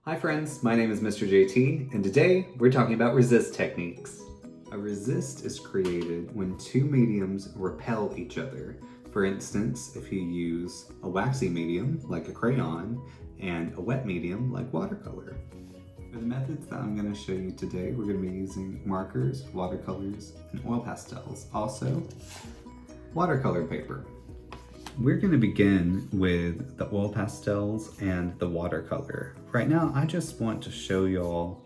Hi friends, my name is Mr. JT, and today we're talking about resist techniques. A resist is created when two mediums repel each other. For instance, if you use a waxy medium, like a crayon, and a wet medium, like watercolor. For the methods that I'm going to show you today, we're going to be using markers, watercolors, and oil pastels. Also, watercolor paper. We're going to begin with the oil pastels and the watercolor. Right now, I just want to show y'all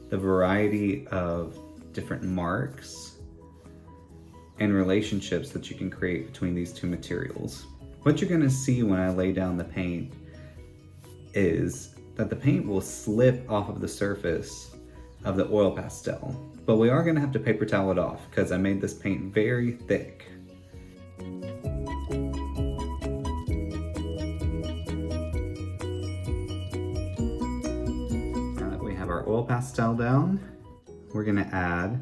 the variety of different marks and relationships that you can create between these two materials. What you're going to see when I lay down the paint is that the paint will slip off of the surface of the oil pastel, but we are going to have to paper towel it off because I made this paint very thick. Our oil pastel down, we're gonna add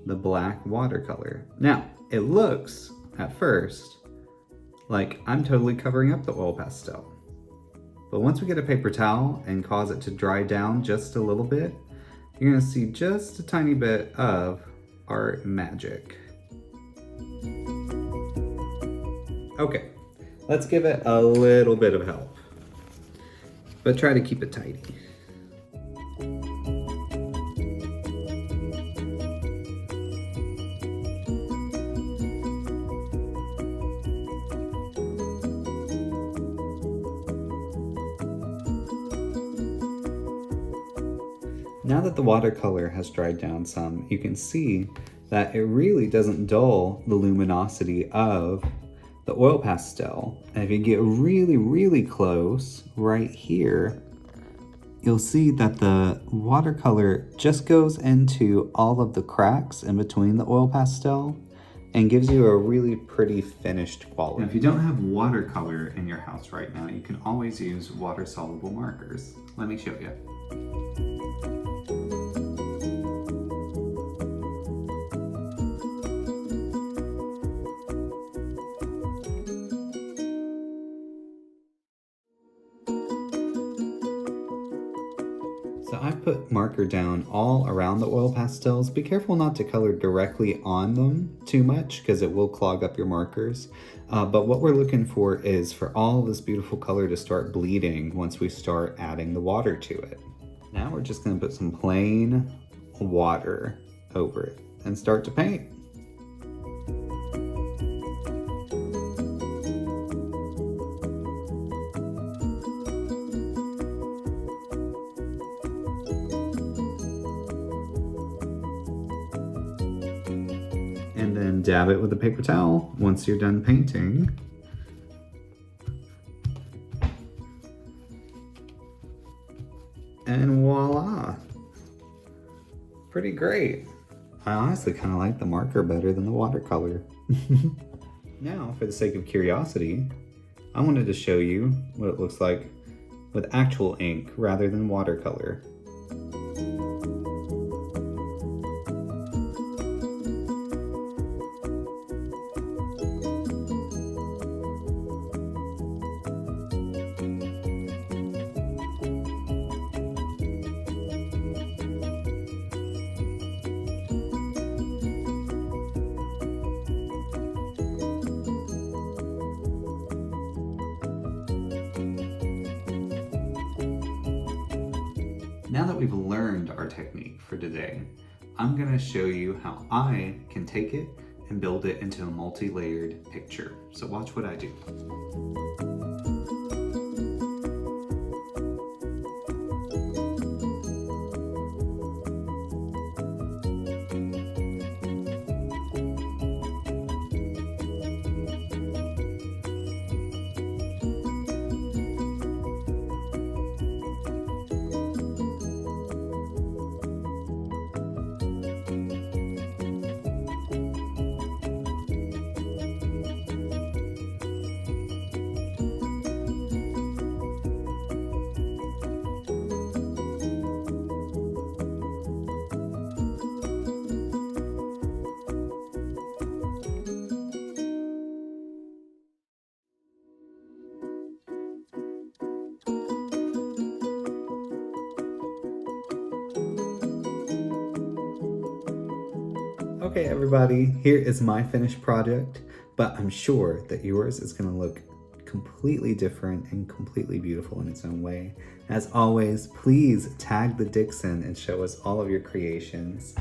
the black watercolor. Now, it looks at first like I'm totally covering up the oil pastel, but once we get a paper towel and cause it to dry down just a little bit, you're gonna see just a tiny bit of our magic. Okay, let's give it a little bit of help, but try to keep it tidy. Now that the watercolor has dried down some, you can see that it really doesn't dull the luminosity of the oil pastel. And if you get really close right here, you'll see that the watercolor just goes into all of the cracks in between the oil pastel and gives you a really pretty finished quality. Now, if you don't have watercolor in your house right now, you can always use water-soluble markers. Let me show you. So I've put marker down all around the oil pastels. Be careful not to color directly on them too much because it will clog up your markers. But what we're looking for is for all of this beautiful color to start bleeding once we start adding the water to it. Now we're just gonna put some plain water over it and start to paint. And then dab it with a paper towel once you're done painting. And voila! Pretty great. I honestly kind of like the marker better than the watercolor. Now, for the sake of curiosity, I wanted to show you what it looks like with actual ink rather than watercolor. Now that we've learned our technique for today, I'm going to show you how I can take it and build it into a multi-layered picture. So watch what I do. Okay, everybody, here is my finished project, but I'm sure that yours is going to look completely different and completely beautiful in its own way. As always, please tag the Dixon and show us all of your creations.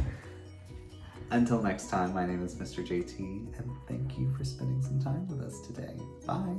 Until next time, my name is Mr. JT, and thank you for spending some time with us today. Bye.